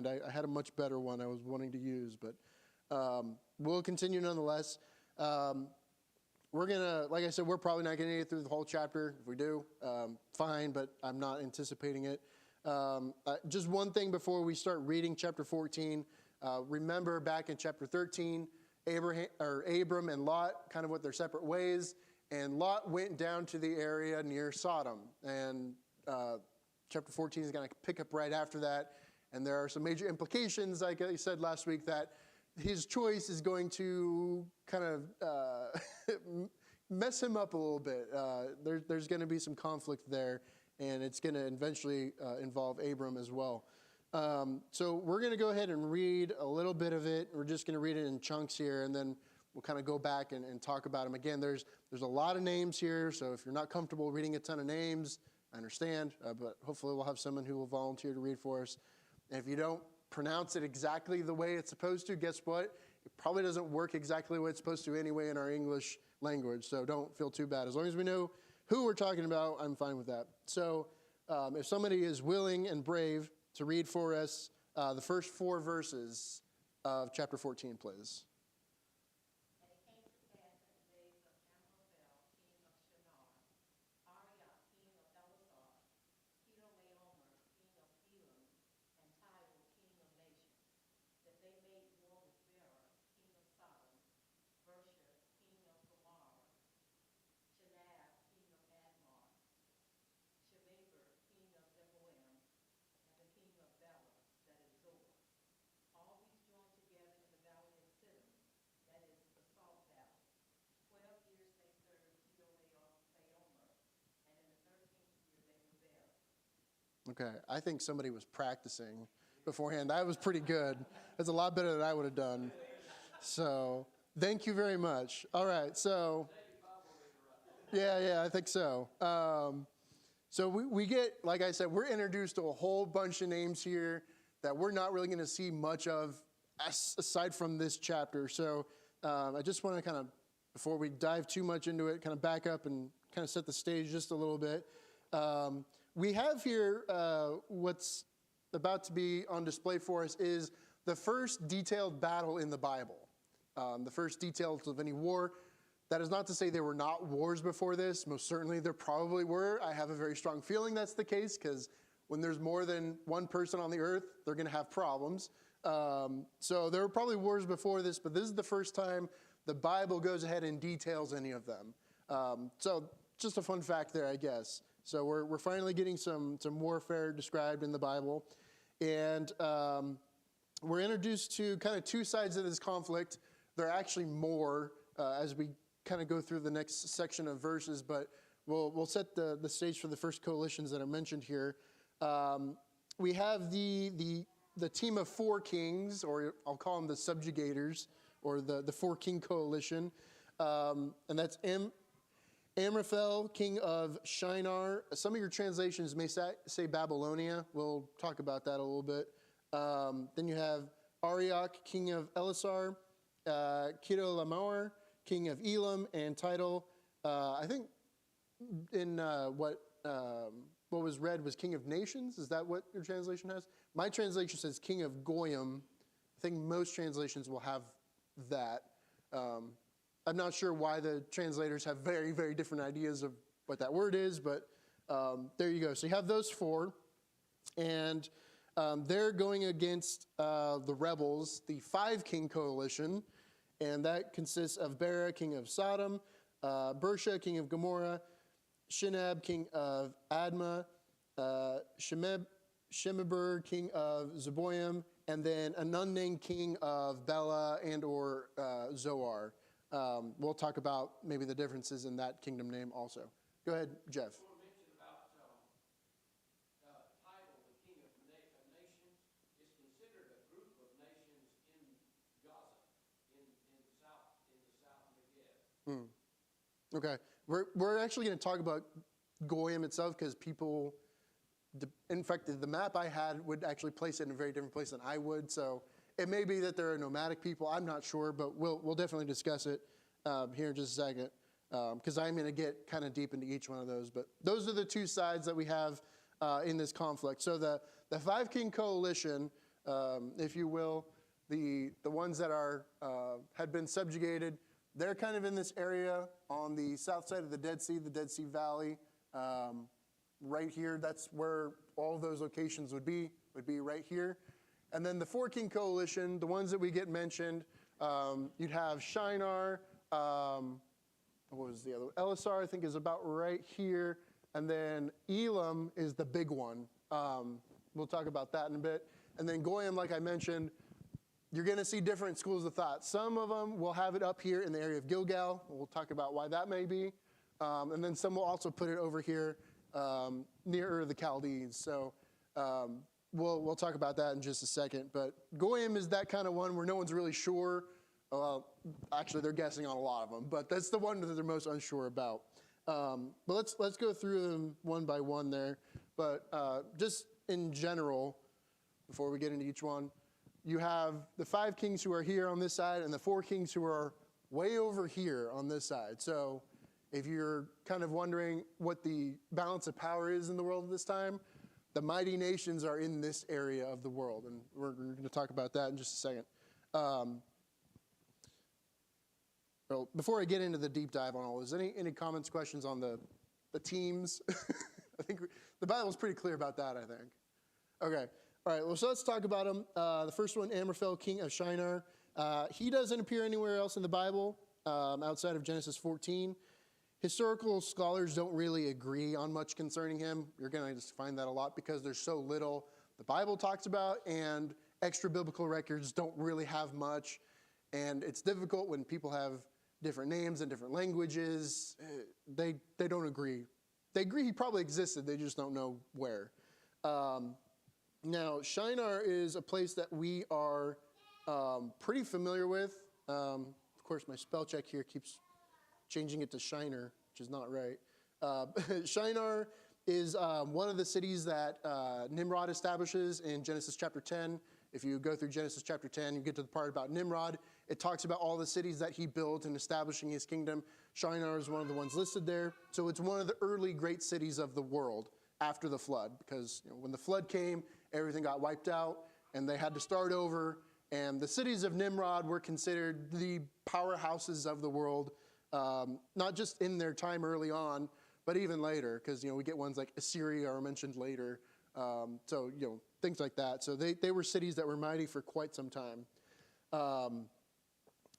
mind. I had a much better one I was wanting to use, but we'll continue nonetheless. We're going to, like I said, we're probably not going to get through the whole chapter. If we do, fine, but I'm not anticipating it. Just one thing before we start reading chapter 14. Remember back in chapter 13, Abram and Lot, kind of went their separate ways, and Lot went down to the area near Sodom. And chapter 14 is going to pick up right after that. And there are some major implications, like I said last week, that his choice is going to kind of mess him up a little bit. There's going to be some conflict there, and it's going to eventually involve Abram as well. So we're going to go ahead and read a little bit of it. We're just going to read it in chunks here, and then we'll kind of go back and talk about them. Again, there's a lot of names here, so if you're not comfortable reading a ton of names, I understand, but hopefully we'll have someone who will volunteer to read for us. And if you don't pronounce it exactly the way it's supposed to, guess what? It probably doesn't work exactly the way it's supposed to anyway in our English language, so don't feel too bad. As long as we know who we're talking about, I'm fine with that. So if somebody is willing and brave to read for us the first 4 verses of chapter 14, please. Okay, I think somebody was practicing beforehand. That was pretty good. That's a lot better than I would have done. So, thank you very much. All right, so, yeah, I think so. So we get, like I said, we're introduced to a whole bunch of names here that we're not really going to see much of aside from this chapter. So I just want to kind of, before we dive too much into it, kind of back up and kind of set the stage just a little bit. We have here what's about to be on display for us is the first detailed battle in the Bible, the first details of any war. That is not to say there were not wars before this. Most certainly there probably were. I have a very strong feeling that's the case because when there's more than one person on the earth, they're going to have problems. So there were probably wars before this, but this is the first time the Bible goes ahead and details any of them. So just a fun fact there, I guess. So we're finally getting some warfare described in the Bible. And we're introduced to kind of 2 sides of this conflict. There are actually more as we kind of go through the next section of verses, but we'll set the stage for the first coalitions that are mentioned here. We have the team of 4 kings, or I'll call them the subjugators, or the 4-king coalition. And that's Amraphel, king of Shinar. Some of your translations may say Babylonia. We'll talk about that a little bit. Then you have Arioch, king of Elasar, Chedorlaomer, king of Elam, and Tidal. I think in what was read was king of nations. Is that what your translation has? My translation says king of Goyim. I think most translations will have that. I'm not sure why the translators have very, very different ideas of what that word is, but there you go. So you have those 4, and they're going against the rebels, the 5-king coalition, and that consists of Bera, king of Sodom, Bersha, king of Gomorrah, Shinab, king of Admah, Shemeber, king of Zeboim, and then an unnamed king of Bela and or Zoar. We'll talk about maybe the differences in that kingdom name also. Go ahead, Jeff. Okay, we're actually going to talk about Goyim itself because people, in fact, the map I had would actually place it in a very different place than I would. So it may be that there are nomadic people. I'm not sure, but we'll definitely discuss it here in just a second because I'm going to get kind of deep into each one of those. But those are the 2 sides that we have in this conflict. So the 5-king coalition, if you will. The ones that are had been subjugated, they're kind of in this area on the south side of the Dead Sea Valley. Right here, that's where all of those locations would be right here. And then the Four King Coalition, the ones that we get mentioned, you'd have Shinar, what was the other one? Elisar, I think, is about right here. And then Elam is the big one. We'll talk about that in a bit. And then Goyim, like I mentioned, you're going to see different schools of thought. Some of them will have it up here in the area of Gilgal. We'll talk about why that may be. And then some will also put it over here nearer the Chaldees. So we'll talk about that in just a second. But Goyim is that kind of one where no one's really sure. Actually, they're guessing on a lot of them, but that's the one that they're most unsure about. But let's go through them one by one there. But just in general, before we get into each one, you have the 5 kings who are here on this side and the 4 kings who are way over here on this side. So if you're kind of wondering what the balance of power is in the world at this time, the mighty nations are in this area of the world. And we're going to talk about that in just a second. Well, before I get into the deep dive on all this, any comments, questions on the teams? I think the Bible's pretty clear about that, I think. Okay. All right, well, so let's talk about them. The first one, Amraphel, king of Shinar. He doesn't appear anywhere else in the Bible outside of Genesis 14. Historical scholars don't really agree on much concerning him. You're going to just find that a lot because there's so little the Bible talks about, and extra biblical records don't really have much. And it's difficult when people have different names and different languages. They don't agree. They agree he probably existed. They just don't know where. Now, Shinar is a place that we are pretty familiar with. Of course, my spell check here keeps changing it to Shiner, which is not right. Shinar is one of the cities that Nimrod establishes in Genesis chapter 10. If you go through Genesis chapter 10, you get to the part about Nimrod. It talks about all the cities that he built in establishing his kingdom. Shinar is one of the ones listed there. So it's one of the early great cities of the world after the flood, because when the flood came, everything got wiped out, and they had to start over. And the cities of Nimrod were considered the powerhouses of the world, not just in their time early on, but even later, because we get ones like Assyria are mentioned later. So things like that. So they were cities that were mighty for quite some time.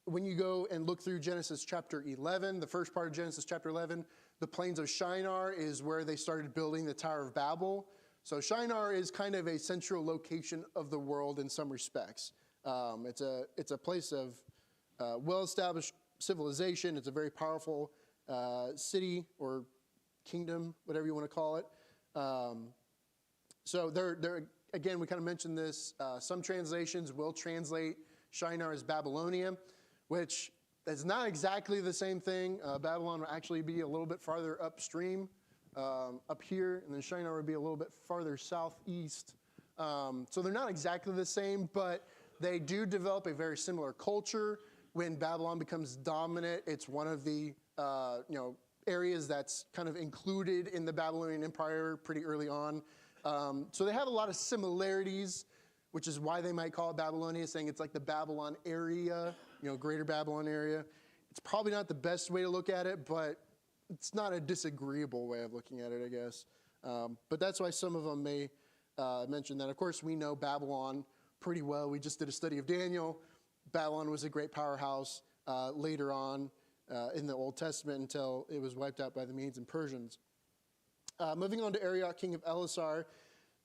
When you go and look through Genesis chapter 11, the first part of Genesis chapter 11, the plains of Shinar is where they started building the Tower of Babel. So Shinar is kind of a central location of the world in some respects. It's a place of well-established civilization. It's a very powerful city or kingdom, whatever you want to call it. So there again, we kind of mentioned this. Some translations will translate Shinar as Babylonia, which is not exactly the same thing. Babylon will actually be a little bit farther upstream, up here, and then Shinar would be a little bit farther southeast. So they're not exactly the same, but they do develop a very similar culture. When Babylon becomes dominant, it's one of the areas that's kind of included in the Babylonian Empire pretty early on. So they have a lot of similarities, which is why they might call it Babylonia, saying it's like the Babylon area, greater Babylon area. It's probably not the best way to look at it, but it's not a disagreeable way of looking at it, I guess. But that's why some of them may mention that. Of course, we know Babylon pretty well. We just did a study of Daniel. Babylon was a great powerhouse later on in the Old Testament until it was wiped out by the Medes and Persians. Moving on to Arioch, king of Elisar.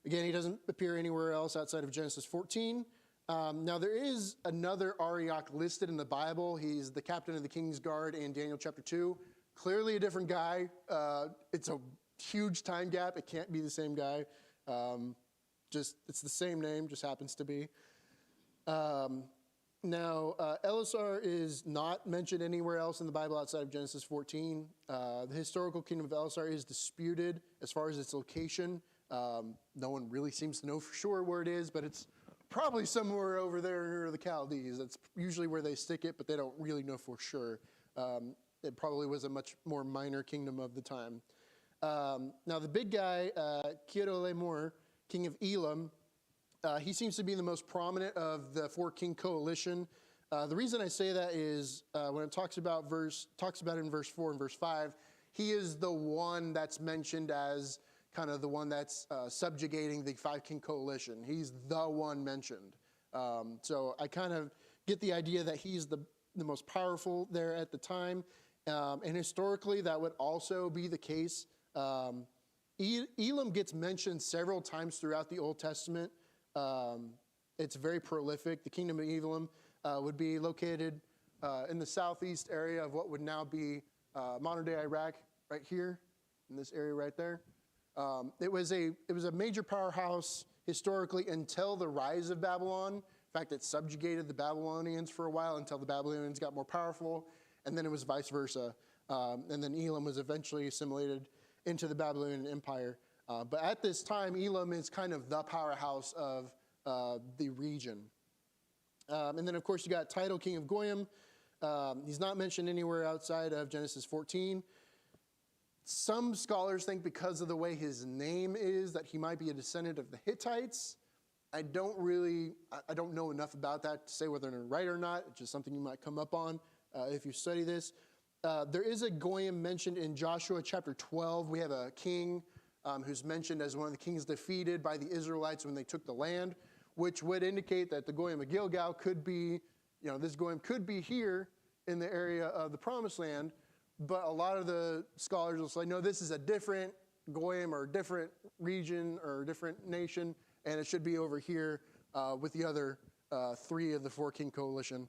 Again, he doesn't appear anywhere else outside of Genesis 14. Now, there is another Arioch listed in the Bible. He's the captain of the king's guard in Daniel chapter 2. Clearly a different guy. It's a huge time gap. It can't be the same guy. It's the same name, just happens to be. Now, Elisar is not mentioned anywhere else in the Bible outside of Genesis 14. The historical kingdom of Elisar is disputed as far as its location. No one really seems to know for sure where it is, but it's probably somewhere over there near the Chaldees. That's usually where they stick it, but they don't really know for sure. It probably was a much more minor kingdom of the time. Now, the big guy, Chedorlaomer, king of Elam, He seems to be the most prominent of the four-king coalition. The reason I say that is when it talks about it in verse 4 and verse 5, he is the one that's mentioned as kind of the one that's subjugating the five-king coalition. He's the one mentioned. So I kind of get the idea that he's the most powerful there at the time. And historically, that would also be the case. Elam gets mentioned several times throughout the Old Testament. It's very prolific. The kingdom of Elam would be located in the southeast area of what would now be modern-day Iraq, right here, in this area right there. It was a major powerhouse historically until the rise of Babylon. In fact, it subjugated the Babylonians for a while until the Babylonians got more powerful, and then it was vice versa. And then Elam was eventually assimilated into the Babylonian Empire. But at this time, Elam is kind of the powerhouse of the region. And then, of course, you got Tidal, king of Goyim. He's not mentioned anywhere outside of Genesis 14. Some scholars think because of the way his name is that he might be a descendant of the Hittites. I don't know enough about that to say whether they're right or not. It's just something you might come up on if you study this. There is a Goyim mentioned in Joshua chapter 12. We have a king who's mentioned as one of the kings defeated by the Israelites when they took the land, which would indicate that the Goyim of Gilgal could be, this Goyim could be here in the area of the Promised Land. But a lot of the scholars will say, no, this is a different Goyim or a different region or a different nation, and it should be over here with the other three of the four-king coalition.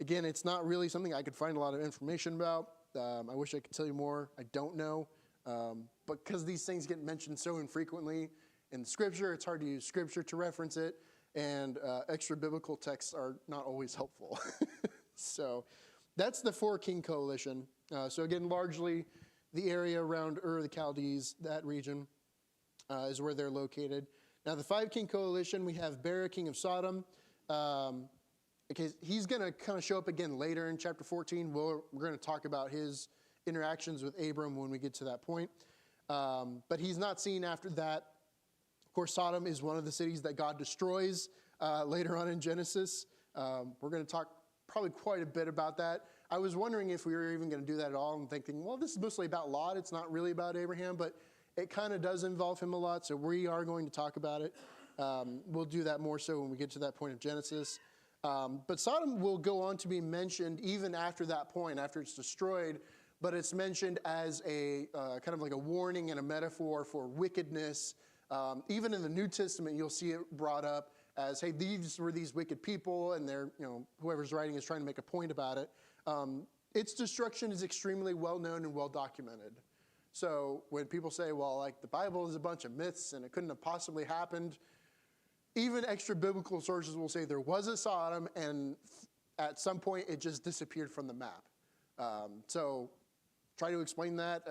Again, it's not really something I could find a lot of information about. I wish I could tell you more. I don't know. But because these things get mentioned so infrequently in Scripture, it's hard to use Scripture to reference it, and extra biblical texts are not always helpful. So that's the four-king coalition. So again, largely the area around Ur of the Chaldees, that region, is where they're located. Now the five-king coalition, we have Bera, king of Sodom. Okay, he's going to kind of show up again later in chapter 14. We're going to talk about his interactions with Abram when we get to that point. But he's not seen after that. Of course, Sodom is one of the cities that God destroys later on in Genesis. We're going to talk probably quite a bit about that. I was wondering if we were even going to do that at all and thinking, well, this is mostly about Lot. It's not really about Abraham, but it kind of does involve him a lot, so we are going to talk about it. We'll do that more so when we get to that point of Genesis. But Sodom will go on to be mentioned even after that point, after it's destroyed, but it's mentioned as a kind of like a warning and a metaphor for wickedness. Even in the New Testament, you'll see it brought up as, hey, these were these wicked people, and they're, whoever's writing is trying to make a point about it. Its destruction is extremely well known and well documented. So when people say, well, like the Bible is a bunch of myths and it couldn't have possibly happened, even extra biblical sources will say there was a Sodom and at some point it just disappeared from the map. So try to explain that,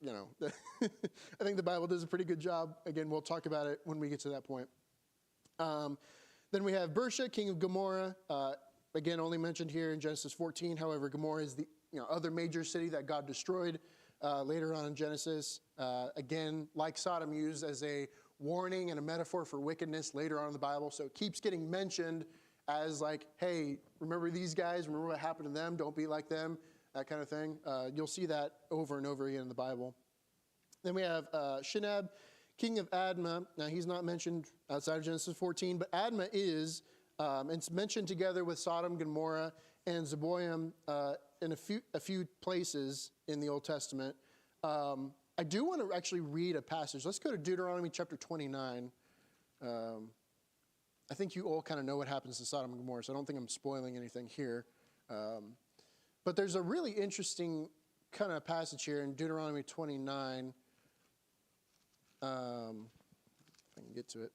I think the Bible does a pretty good job. Again, we'll talk about it when we get to that point. Then we have Bersha, king of Gomorrah. Again, only mentioned here in Genesis 14. However, Gomorrah is the other major city that God destroyed later on in Genesis. Again, like Sodom, used as a warning and a metaphor for wickedness later on in the Bible. So it keeps getting mentioned as like, hey, remember these guys? Remember what happened to them? Don't be like them, that kind of thing. You'll see that over and over again in the Bible. Then we have Shinab, king of Admah. Now, he's not mentioned outside of Genesis 14, but Admah is, it's mentioned together with Sodom, Gomorrah, and Zeboim in a few places in the Old Testament. I do want to actually read a passage. Let's go to Deuteronomy chapter 29. I think you all kind of know what happens to Sodom and Gomorrah, so I don't think I'm spoiling anything here. But there's a really interesting kind of passage here in Deuteronomy 29. If I can get to it.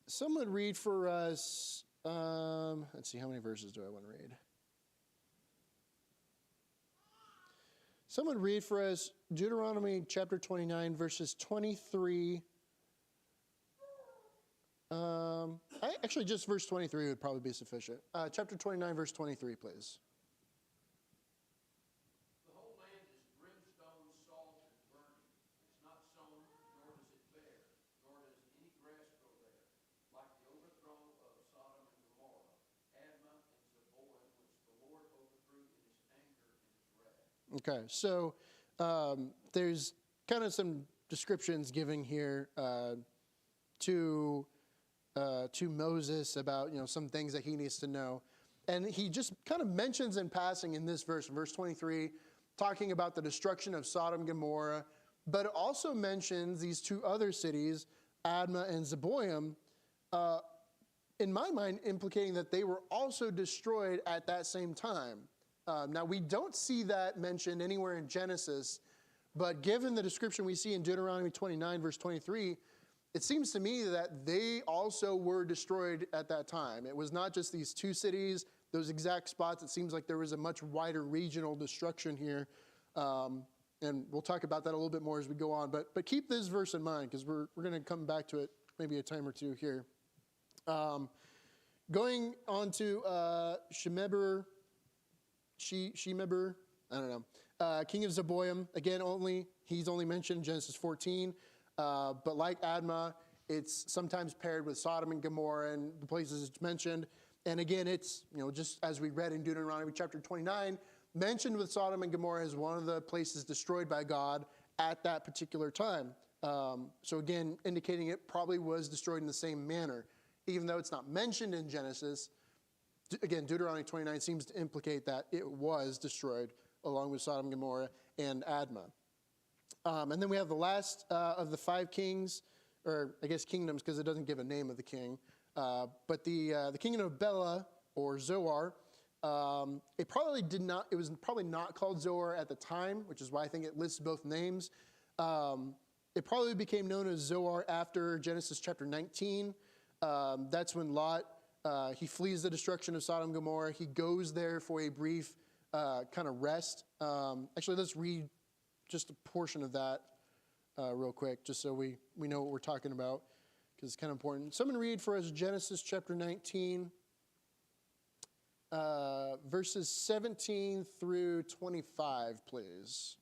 Someone read for us, let's see, how many verses do I want to read? Someone read for us Deuteronomy chapter 29, verses 23. Actually, just verse 23 would probably be sufficient. Chapter 29, verse 23, please. The whole land is brimstone, salt, and burning. It's not sown, nor does it bear. Okay, so there's kind of some descriptions given here to Moses about some things that he needs to know, and he just kind of mentions in passing in this verse 23, talking about the destruction of Sodom and Gomorrah, but it also mentions these two other cities, Admah and Zeboim, in my mind, implicating that they were also destroyed at that same time. Now, we don't see that mentioned anywhere in Genesis, but given the description we see in Deuteronomy 29, verse 23, it seems to me that they also were destroyed at that time. It was not just these two cities, those exact spots. It seems like there was a much wider regional destruction here. And we'll talk about that a little bit more as we go on. But keep this verse in mind, because we're going to come back to it maybe a time or two here. Going on to Shemeber, I don't know, king of Zeboim. Again, he's only mentioned in Genesis 14. But like Admah, it's sometimes paired with Sodom and Gomorrah and the places it's mentioned. And again, it's, just as we read in Deuteronomy chapter 29, mentioned with Sodom and Gomorrah as one of the places destroyed by God at that particular time. So again, indicating it probably was destroyed in the same manner. Even though it's not mentioned in Genesis, again, Deuteronomy 29 seems to implicate that it was destroyed along with Sodom and Gomorrah and Admah. And then we have the last of the five kings, or I guess kingdoms, because it doesn't give a name of the king. But the kingdom of Bela, or Zoar, it was probably not called Zoar at the time, which is why I think it lists both names. It probably became known as Zoar after Genesis chapter 19. That's when Lot, he flees the destruction of Sodom and Gomorrah. He goes there for a brief kind of rest. Actually, let's read just a portion of that real quick, just so we know what we're talking about, because it's kind of important. Someone read for us Genesis chapter 19, verses 17 through 25, please.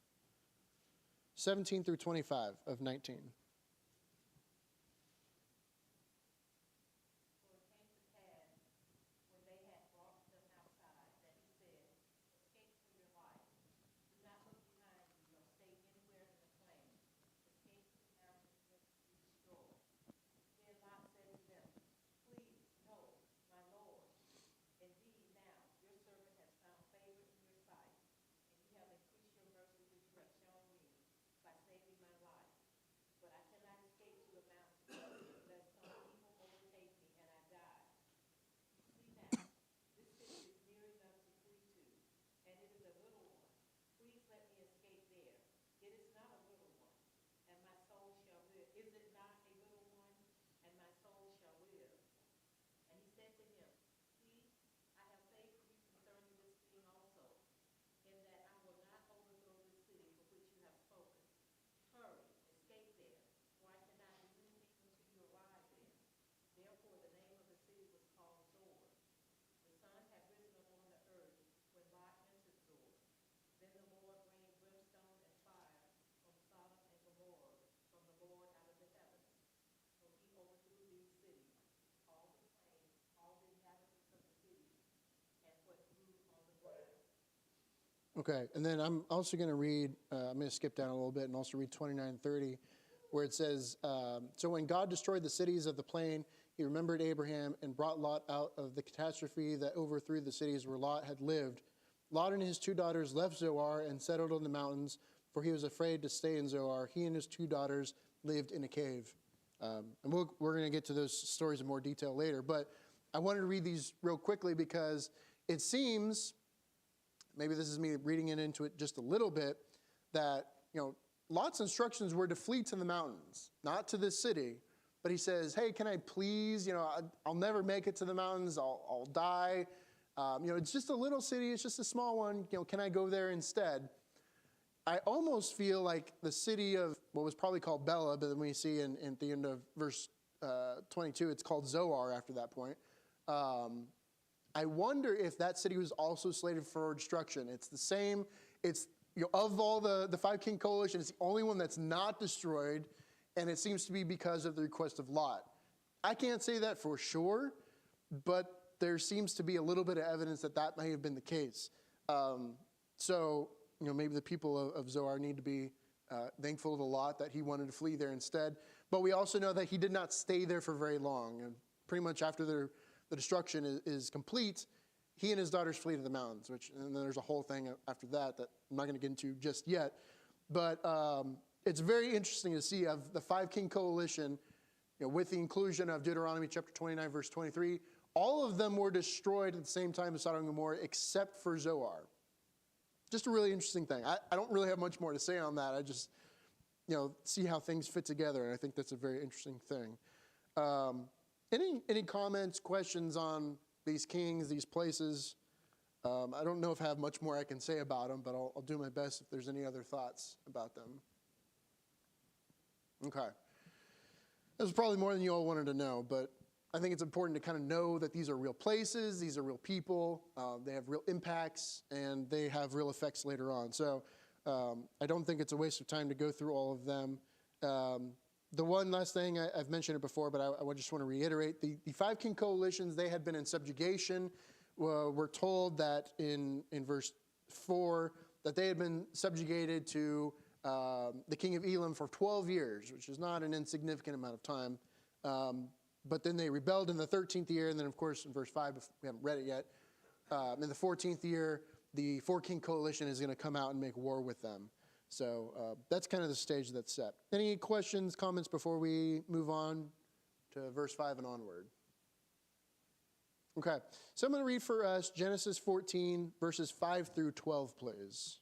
17 through 25 of 19. Okay, and then I'm also going to read, I'm going to skip down a little bit and also read 29:30, where it says, so when God destroyed the cities of the plain, he remembered Abraham and brought Lot out of the catastrophe that overthrew the cities where Lot had lived. Lot and his two daughters left Zoar and settled in the mountains, for he was afraid to stay in Zoar. He and his two daughters lived in a cave. And we're going to get to those stories in more detail later, but I wanted to read these real quickly because it seems, maybe this is me reading into it just a little bit, that, Lot's instructions were to flee to the mountains, not to this city. But he says, hey, can I please, I'll never make it to the mountains. I'll die. It's just a little city. It's just a small one. Can I go there instead? I almost feel like the city of what was probably called Bela, but then we see in the end of verse 22, it's called Zoar after that point. I wonder if that city was also slated for destruction. It's the same. It's, of all the five king coalition, it's the only one that's not destroyed, and it seems to be because of the request of Lot. I can't say that for sure, but there seems to be a little bit of evidence that may have been the case. So, maybe the people of Zoar need to be thankful to Lot that he wanted to flee there instead. But we also know that he did not stay there for very long. And pretty much after the destruction is complete, he and his daughters flee to the mountains, and then there's a whole thing after that I'm not going to get into just yet. But it's very interesting to see of the five-king coalition, with the inclusion of Deuteronomy chapter 29, verse 23, all of them were destroyed at the same time as Sodom and Gomorrah, except for Zoar. Just a really interesting thing. I don't really have much more to say on that. I just, see how things fit together, and I think that's a very interesting thing. Any comments, questions on these kings, these places? I don't know if I have much more I can say about them, but I'll do my best if there's any other thoughts about them. Okay. This is probably more than you all wanted to know, but I think it's important to kind of know that these are real places, these are real people, they have real impacts, and they have real effects later on. So I don't think it's a waste of time to go through all of them. The one last thing, I've mentioned it before, but I just want to reiterate, the five king coalitions, they had been in subjugation. We're told that in verse 4 that they had been subjugated to the king of Elam for 12 years, which is not an insignificant amount of time. But then they rebelled in the 13th year, and then, of course, in verse 5, if we haven't read it yet, in the 14th year, the four-king coalition is going to come out and make war with them. So that's kind of the stage that's set. Any questions, comments before we move on to verse 5 and onward? Okay, so I'm going to read for us Genesis 14, verses 5 through 12, please.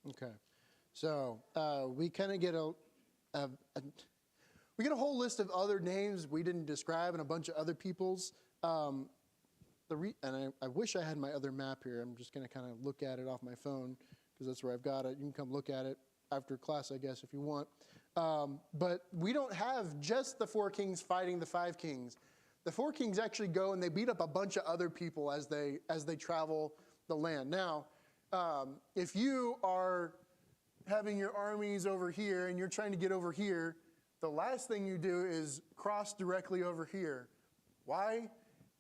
Okay, so we kind of get we get a whole list of other names we didn't describe and a bunch of other people's. And I wish I had my other map here. I'm just going to kind of look at it off my phone because that's where I've got it. You can come look at it after class, I guess, if you want. But we don't have just the four kings fighting the five kings. The four kings actually go and they beat up a bunch of other people as they travel the land. Now, if you are having your armies over here and you're trying to get over here, the last thing you do is cross directly over here. Why?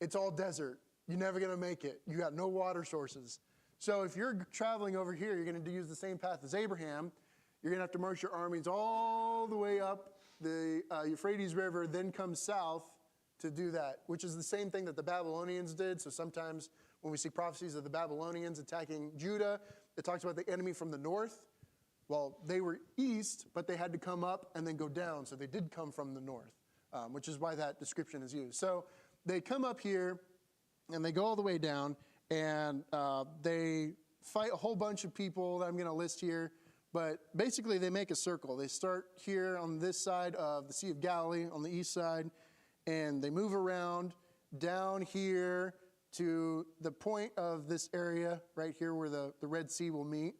It's all desert. You're never going to make it. You got no water sources. So if you're traveling over here, you're going to use the same path as Abraham. You're going to have to march your armies all the way up the Euphrates River, then come south to do that, which is the same thing that the Babylonians did. So sometimes when we see prophecies of the Babylonians attacking Judah, it talks about the enemy from the north. Well, they were east, but they had to come up and then go down. So they did come from the north, which is why that description is used. So they come up here and they go all the way down and they fight a whole bunch of people that I'm going to list here. But basically they make a circle. They start here on this side of the Sea of Galilee on the east side, and they move around down here to the point of this area right here where the Red Sea will meet,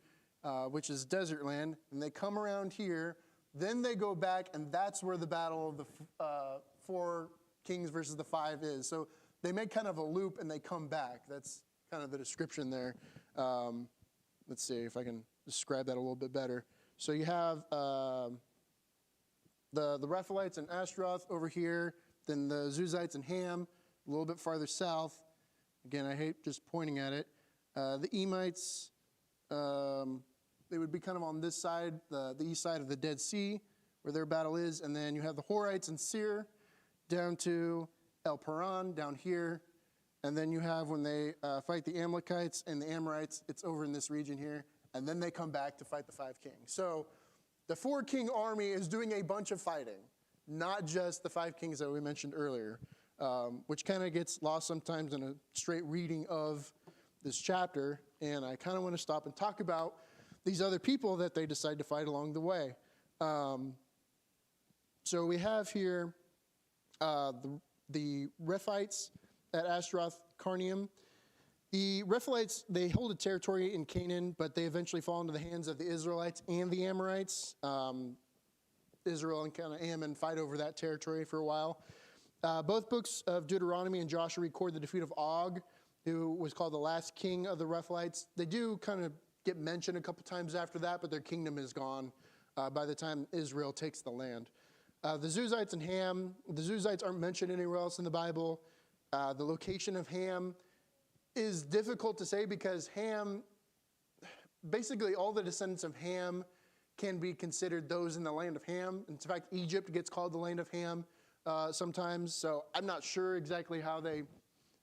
which is desert land. And they come around here, then they go back, and that's where the battle of the four kings versus the five is. So they make kind of a loop and they come back. That's kind of the description there. Let's see if I can describe that a little bit better. So you have the Rephaites and Ashtaroth over here, then the Zuzites and Ham a little bit farther south. Again, I hate just pointing at it. The Emites, they would be kind of on this side, the east side of the Dead Sea, where their battle is. And then you have the Horites and Seir down to El Paran down here. And then you have when they fight the Amalekites and the Amorites, it's over in this region here. And then they come back to fight the 5 kings. So the 4-king army is doing a bunch of fighting, not just the 5 kings that we mentioned earlier, which kind of gets lost sometimes in a straight reading of this chapter. And I kind of want to stop and talk about these other people that they decide to fight along the way. So we have here the Rephaites at Ashtaroth Carnium. The Rephaites, they hold a territory in Canaan, but they eventually fall into the hands of the Israelites and the Amorites. Israel and kind of Ammon fight over that territory for a while. Both books of Deuteronomy and Joshua record the defeat of Og, who was called the last king of the Rephaites. They do kind of get mentioned a couple times after that, but their kingdom is gone by the time Israel takes the land. The Zuzites and Ham, the Zuzites aren't mentioned anywhere else in the Bible. The location of Ham is difficult to say because Ham, basically all the descendants of Ham can be considered those in the land of Ham. In fact, Egypt gets called the land of Ham sometimes, so I'm not sure exactly how they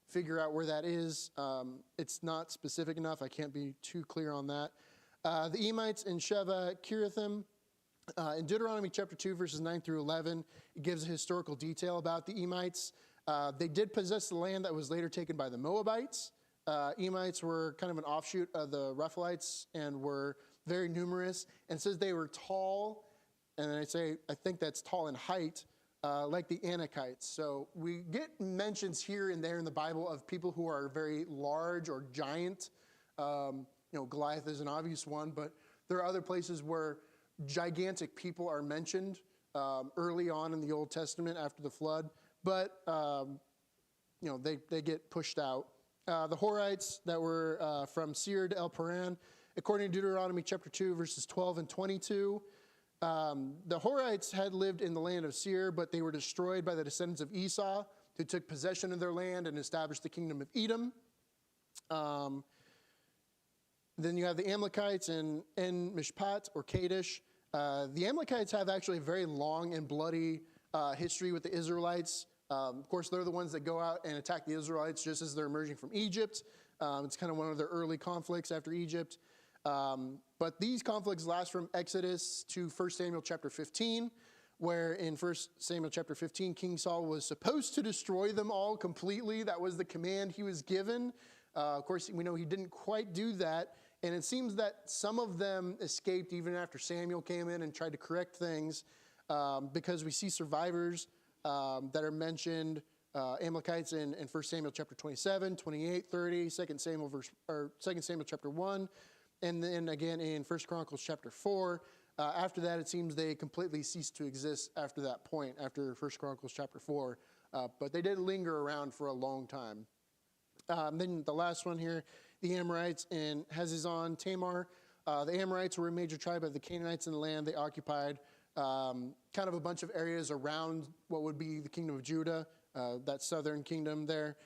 figure out where that is. It's not specific enough. I can't be too clear on that. The Emites in Sheva Kiriathim. In Deuteronomy chapter 2, verses 9 through 11, it gives a historical detail about the Emites. They did possess the land that was later taken by the Moabites. Emites were kind of an offshoot of the Rephaites and were very numerous. And it says they were tall, and I think that's tall in height, like the Anakites. So we get mentions here and there in the Bible of people who are very large or giant. Goliath is an obvious one, but there are other places where gigantic people are mentioned early on in the Old Testament after the flood, but they get pushed out. The Horites that were from Seir to El Paran, according to Deuteronomy chapter 2, verses 12 and 22, the Horites had lived in the land of Seir, but they were destroyed by the descendants of Esau, who took possession of their land and established the kingdom of Edom. Then you have the Amalekites in Mishpat or Kadesh. The Amalekites have actually a very long and bloody history with the Israelites. Of course, they're the ones that go out and attack the Israelites just as they're emerging from Egypt. It's kind of one of their early conflicts after Egypt. But these conflicts last from Exodus to 1 Samuel chapter 15, where in 1 Samuel chapter 15, King Saul was supposed to destroy them all completely. That was the command he was given. Of course, we know he didn't quite do that. And it seems that some of them escaped even after Samuel came in and tried to correct things, because we see survivors that are mentioned, Amalekites in 1 Samuel chapter 27, 28, 30, 2 Samuel chapter 1, and then again in 1 Chronicles chapter 4. After that, it seems they completely ceased to exist after that point, after 1 Chronicles chapter 4. But they did linger around for a long time. Then the last one here, the Amorites in Hazazon Tamar. The Amorites were a major tribe of the Canaanites in the land. They occupied kind of a bunch of areas around what would be the kingdom of Judah, that southern kingdom there.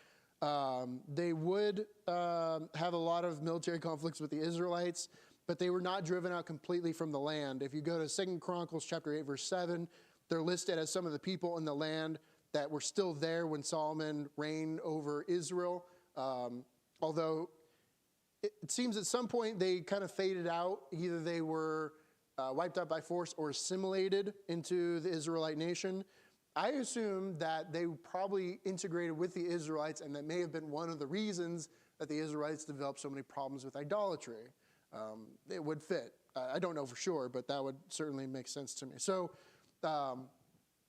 They would have a lot of military conflicts with the Israelites, but they were not driven out completely from the land. If you go to 2 Chronicles chapter 8, verse 7, they're listed as some of the people in the land that were still there when Solomon reigned over Israel. Although it seems at some point they kind of faded out. Either they were wiped out by force or assimilated into the Israelite nation. I assume that they probably integrated with the Israelites, and that may have been one of the reasons that the Israelites developed so many problems with idolatry. It would fit. I don't know for sure, but that would certainly make sense to me. So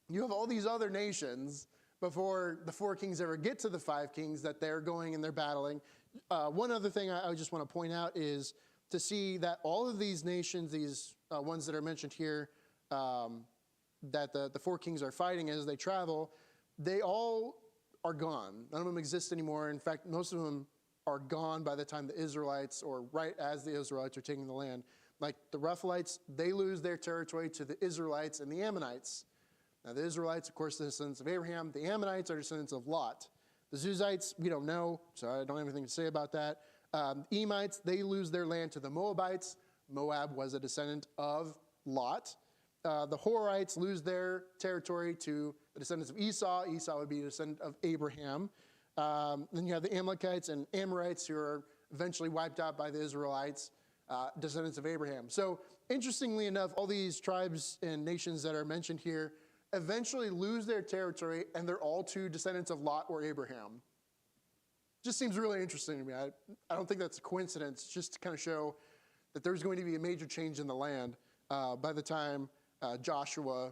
you have all these other nations before the 4 kings ever get to the 5 kings that they're going and they're battling. One other thing I just want to point out is to see that all of these nations, these ones that are mentioned here, that the 4 kings are fighting as they travel, they all are gone. None of them exist anymore. In fact, most of them are gone by the time the Israelites, or right as the Israelites are taking the land. Like the Rephaites, they lose their territory to the Israelites and the Ammonites. Now the Israelites, of course, are descendants of Abraham. The Ammonites are descendants of Lot. The Zuzites, we don't know, so I don't have anything to say about that. Emites, they lose their land to the Moabites. Moab was a descendant of Lot. The Horites lose their territory to the descendants of Esau. Esau would be a descendant of Abraham. Then you have the Amalekites and Amorites, who are eventually wiped out by the Israelites, descendants of Abraham. So interestingly enough, all these tribes and nations that are mentioned here eventually lose their territory, and they're all two descendants of Lot or Abraham. Just seems really interesting to me. I don't think that's a coincidence, just to kind of show that there's going to be a major change in the land by the time Joshua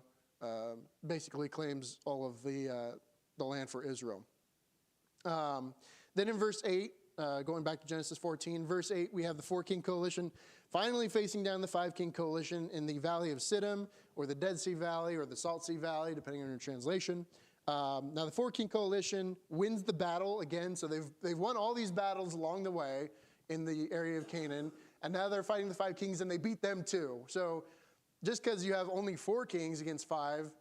basically claims all of the land for Israel. Then in verse 8, going back to Genesis 14, verse 8, we have the four-king coalition finally facing down the five-king coalition in the Valley of Siddim, or the Dead Sea Valley, or the Salt Sea Valley, depending on your translation. Now the four-king coalition wins the battle again, so they've won all these battles along the way in the area of Canaan, and now they're fighting the five kings, and they beat them too. So just because you have only 4 kings against 5,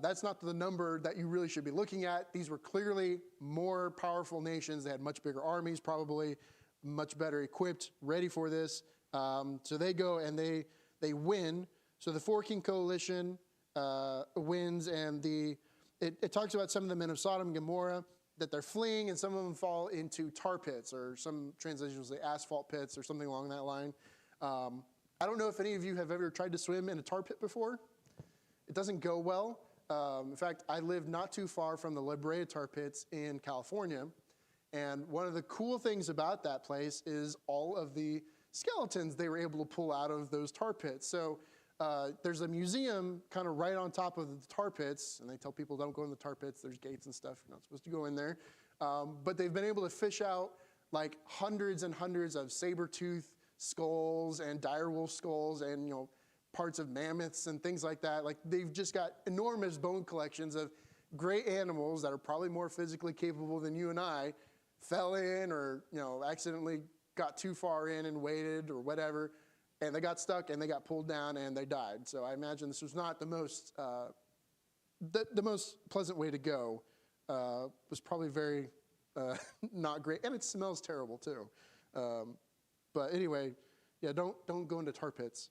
that's not the number that you really should be looking at. These were clearly more powerful nations. They had much bigger armies, probably much better equipped, ready for this. So they go and they win. So the four-king coalition wins, and it talks about some of the men of Sodom and Gomorrah, that they're fleeing, and some of them fall into tar pits, or some translations say asphalt pits, or something along that line. I don't know if any of you have ever tried to swim in a tar pit before. It doesn't go well. In fact, I live not too far from the La Brea tar pits in California, and one of the cool things about that place is all of the skeletons they were able to pull out of those tar pits. So there's a museum kind of right on top of the tar pits, and they tell people don't go in the tar pits. There's gates and stuff. You're not supposed to go in there. But they've been able to fish out like hundreds and hundreds of saber-tooth skulls and direwolf skulls, and parts of mammoths and things like that. Like, they've just got enormous bone collections of great animals that are probably more physically capable than you and I, fell in, or accidentally got too far in and waded or whatever, and they got stuck and they got pulled down and they died. So I imagine this was not the most the most pleasant way to go. Was probably very not great, and it smells terrible too. But anyway, yeah, don't go into tar pits.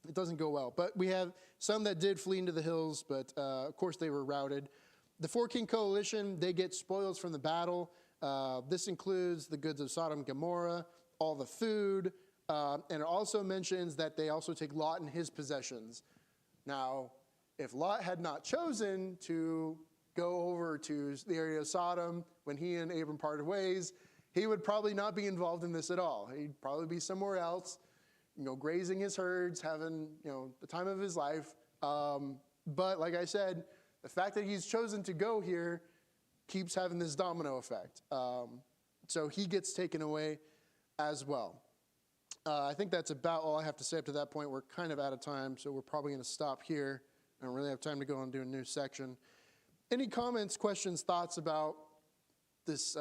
It doesn't go well. But we have some that did flee into the hills, but of course they were routed. The four-king coalition, they get spoils from the battle. This includes the goods of Sodom and Gomorrah, all the food, and it also mentions that they also take Lot and his possessions. Now, if Lot had not chosen to go over to the area of Sodom when he and Abram parted ways, he would probably not be involved in this at all. He'd probably be somewhere else, grazing his herds, having, the time of his life. But like I said, the fact that he's chosen to go here keeps having this domino effect. So he gets taken away as well. I think that's about all I have to say up to that point. We're kind of out of time, so we're probably going to stop here. I don't really have time to go and do a new section. Any comments, questions, thoughts about this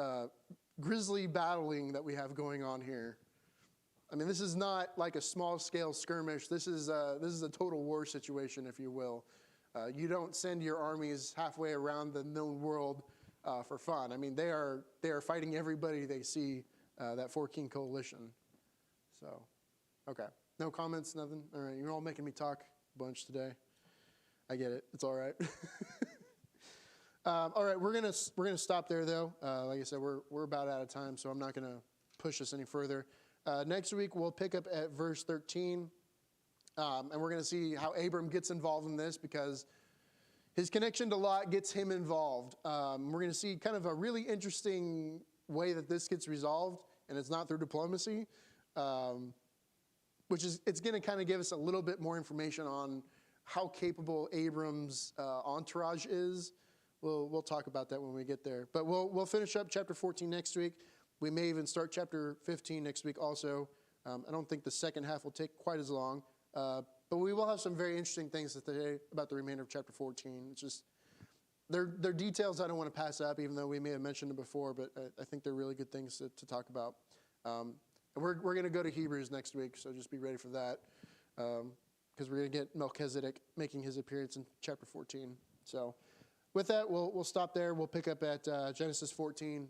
grisly battling that we have going on here? I mean, this is not like a small-scale skirmish. This is a total war situation, if you will. You don't send your armies halfway around the known world for fun. I mean, they are fighting everybody they see, that four-king coalition. So, okay. No comments, nothing? All right, you're all making me talk a bunch today. I get it. It's all right. All right, we're gonna stop there though. Like I said, we're about out of time, so I'm not gonna push this any further. Next week we'll pick up at verse 13, and we're gonna see how Abram gets involved in this, because his connection to Lot gets him involved. We're gonna see kind of a really interesting way that this gets resolved, and it's not through diplomacy, which is, it's gonna kind of give us a little bit more information on how capable Abram's entourage is. We'll talk about that when we get there. But we'll finish up chapter 14 next week. We may even start chapter 15 next week also. I don't think the second half will take quite as long. But we will have some very interesting things to say about the remainder of chapter 14. It's just they're details I don't want to pass up, even though we may have mentioned them before, but I think they're really good things to talk about. And we're going to go to Hebrews next week, so just be ready for that, because we're going to get Melchizedek making his appearance in chapter 14. So with that, we'll stop there. We'll pick up at Genesis 14.